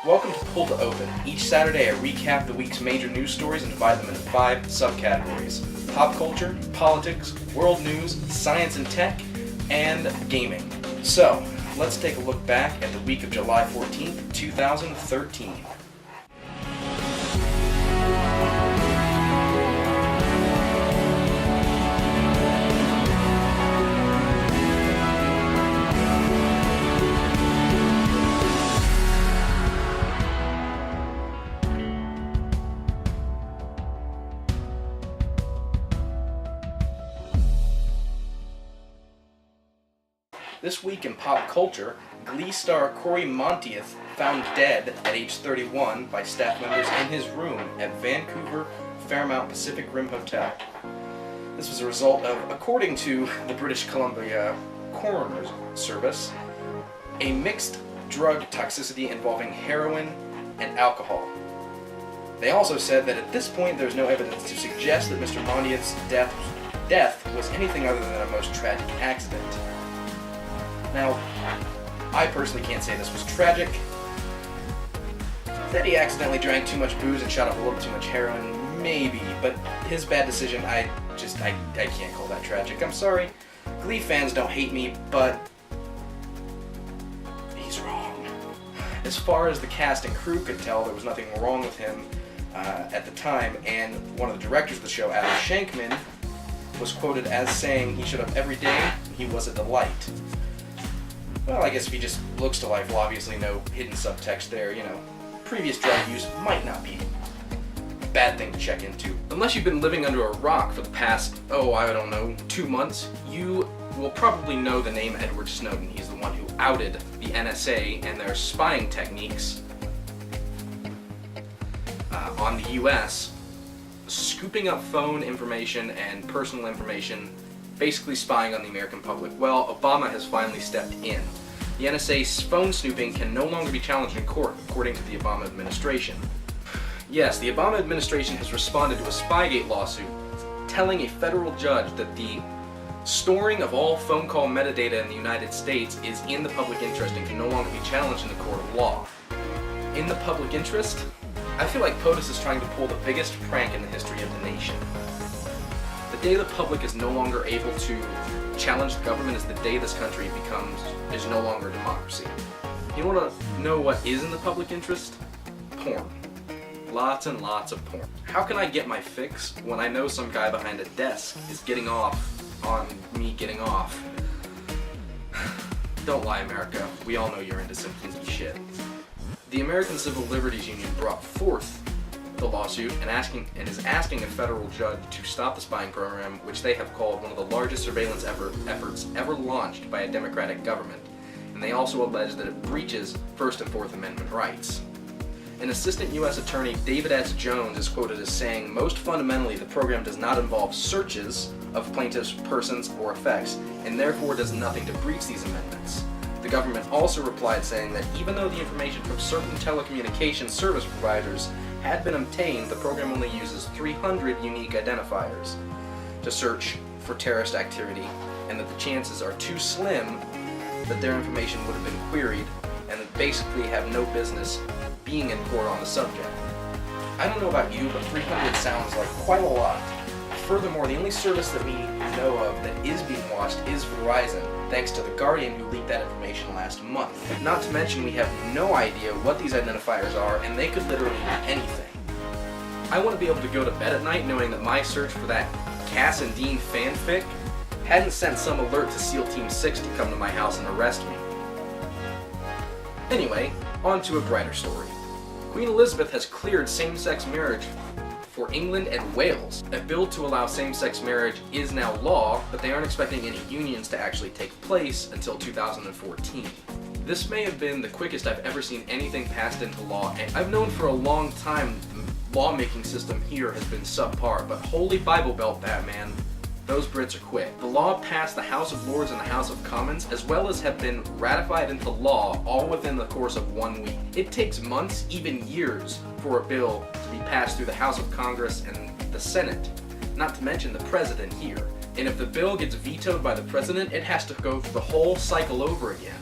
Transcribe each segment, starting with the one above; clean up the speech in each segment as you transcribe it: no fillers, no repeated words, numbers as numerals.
Welcome to Pull to Open. Each Saturday I recap the week's major news stories and divide them into 5 subcategories: pop culture, politics, world news, science and tech, and gaming. So, let's take a look back at the week of July 14th, 2013. This week in pop culture, Glee star Corey Monteith found dead at age 31 by staff members in his room at Vancouver Fairmount Pacific Rim Hotel. This was a result of, according to the British Columbia Coroner's Service, a mixed drug toxicity involving heroin and alcohol. They also said that at this point there's no evidence to suggest that Mr. Monteith's death was anything other than a most tragic accident. Now, I personally can't say this was tragic. That he accidentally drank too much booze and shot up a little too much heroin, maybe, but his bad decision, I can't call that tragic. I'm sorry. Glee fans don't hate me, but he's wrong. As far as the cast and crew could tell, there was nothing wrong with him at the time, and one of the directors of the show, Adam Shankman, was quoted as saying he showed up every day, he was a delight. Well, I guess if he just looks to life, well, obviously no hidden subtext there, Previous drug use might not be a bad thing to check into. Unless you've been living under a rock for the past, 2 months, you will probably know the name Edward Snowden. He's the one who outed the NSA and their spying techniques on the US, scooping up phone information and personal information, basically spying on the American public. Well, Obama has finally stepped in. The NSA's phone snooping can no longer be challenged in court, according to the Obama administration. Yes, the Obama administration has responded to a Spygate lawsuit telling a federal judge that the storing of all phone call metadata in the United States is in the public interest and can no longer be challenged in the court of law. In the public interest? I feel like POTUS is trying to pull the biggest prank in the history of the nation. The day the public is no longer able to challenge the government is the day this country is no longer a democracy. You want to know what is in the public interest? Porn. Lots and lots of porn. How can I get my fix when I know some guy behind a desk is getting off on me getting off? Don't lie, America. We all know you're into some kinky shit. The American Civil Liberties Union brought forth the lawsuit and is asking a federal judge to stop the spying program, which they have called one of the largest surveillance efforts ever launched by a democratic government, and they also allege that it breaches First and Fourth Amendment rights. An assistant U.S. attorney, David S. Jones, is quoted as saying, "Most fundamentally, the program does not involve searches of plaintiffs' persons or effects, and therefore does nothing to breach these amendments." The government also replied saying that even though the information from certain telecommunications service providers had been obtained, the program only uses 300 unique identifiers to search for terrorist activity, and that the chances are too slim that their information would have been queried, and that basically have no business being in court on the subject. I don't know about you, but 300 sounds like quite a lot. Furthermore, the only service that we know of that is being watched is Verizon, thanks to The Guardian, who leaked that information last month. Not to mention, we have no idea what these identifiers are, and they could literally be anything. I want to be able to go to bed at night knowing that my search for that Cass and Dean fanfic hadn't sent some alert to SEAL Team 6 to come to my house and arrest me. Anyway, on to a brighter story. Queen Elizabeth has cleared same-sex marriage for England and Wales. A bill to allow same-sex marriage is now law, but they aren't expecting any unions to actually take place until 2014. This may have been the quickest I've ever seen anything passed into law, and I've known for a long time the lawmaking system here has been subpar, but holy Bible Belt, Batman, those Brits are quick. The law passed the House of Lords and the House of Commons, as well as have been ratified into law all within the course of 1 week. It takes months, even years, for a bill to be passed through the House of Congress and the Senate, not to mention the President here. And if the bill gets vetoed by the President, it has to go through the whole cycle over again.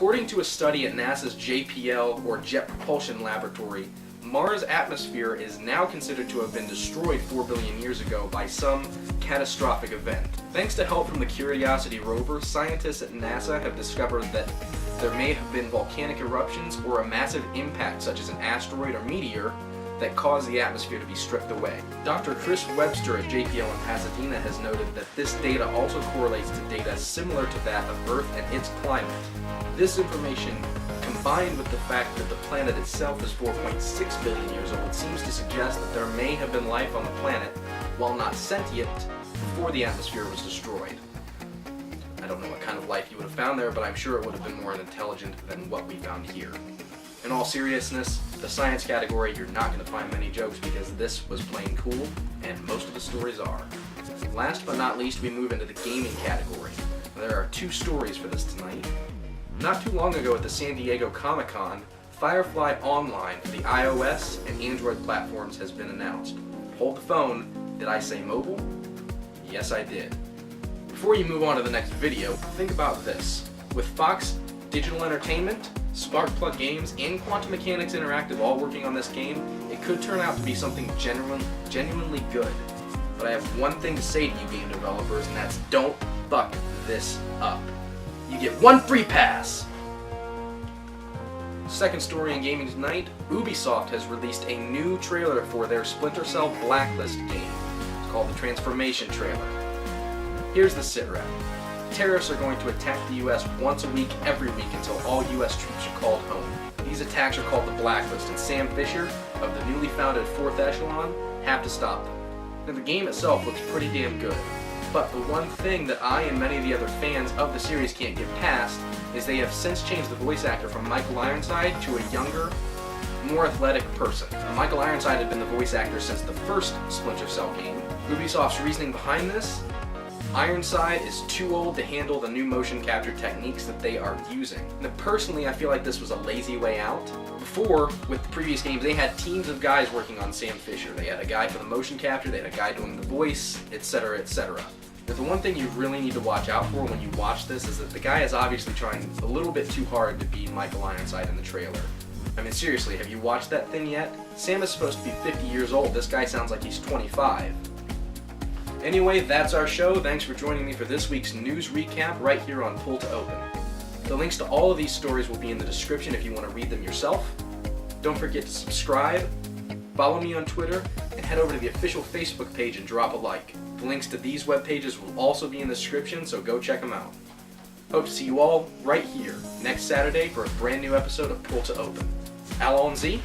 According to a study at NASA's JPL, or Jet Propulsion Laboratory, Mars' atmosphere is now considered to have been destroyed 4 billion years ago by some catastrophic event. Thanks to help from the Curiosity rover, scientists at NASA have discovered that there may have been volcanic eruptions or a massive impact such as an asteroid or meteor that caused the atmosphere to be stripped away. Dr. Chris Webster at JPL in Pasadena has noted that this data also correlates to data similar to that of Earth and its climate. This information, combined with the fact that the planet itself is 4.6 billion years old, seems to suggest that there may have been life on the planet, while not sentient, before the atmosphere was destroyed. I don't know what kind of life you would have found there, but I'm sure it would have been more intelligent than what we found here. In all seriousness, the science category, you're not going to find many jokes because this was plain cool, and most of the stories are. Last but not least, we move into the gaming category. There are 2 stories for this tonight. Not too long ago at the San Diego Comic-Con, Firefly Online for the iOS and Android platforms has been announced. Hold the phone. Did I say mobile? Yes, I did. Before you move on to the next video, think about this. With Fox Digital Entertainment, Sparkplug Games, and Quantum Mechanics Interactive all working on this game, it could turn out to be something genuinely good. But I have one thing to say to you game developers, and that's don't fuck this up. You get 1 free pass! Second story in gaming tonight, Ubisoft has released a new trailer for their Splinter Cell Blacklist game. It's called the Transformation trailer. Here's the sitrep. Terrorists are going to attack the US once a week, every week, until all US troops are called home. These attacks are called the Blacklist, and Sam Fisher, of the newly founded 4th Echelon, have to stop them. Now, the game itself looks pretty damn good, but the one thing that I and many of the other fans of the series can't get past is they have since changed the voice actor from Michael Ironside to a younger, more athletic person. Now, Michael Ironside had been the voice actor since the first Splinter Cell game. Ubisoft's reasoning behind this? Ironside is too old to handle the new motion capture techniques that they are using. Now, personally, I feel like this was a lazy way out. Before, with the previous games, they had teams of guys working on Sam Fisher. They had a guy for the motion capture, they had a guy doing the voice, etc., etc. But the one thing you really need to watch out for when you watch this is that the guy is obviously trying a little bit too hard to be Michael Ironside in the trailer. I mean, seriously, have you watched that thing yet? Sam is supposed to be 50 years old. This guy sounds like he's 25. Anyway, that's our show. Thanks for joining me for this week's news recap right here on Pull to Open. The links to all of these stories will be in the description if you want to read them yourself. Don't forget to subscribe, follow me on Twitter, and head over to the official Facebook page and drop a like. The links to these web pages will also be in the description, so go check them out. Hope to see you all right here next Saturday for a brand new episode of Pull to Open. Allons-y.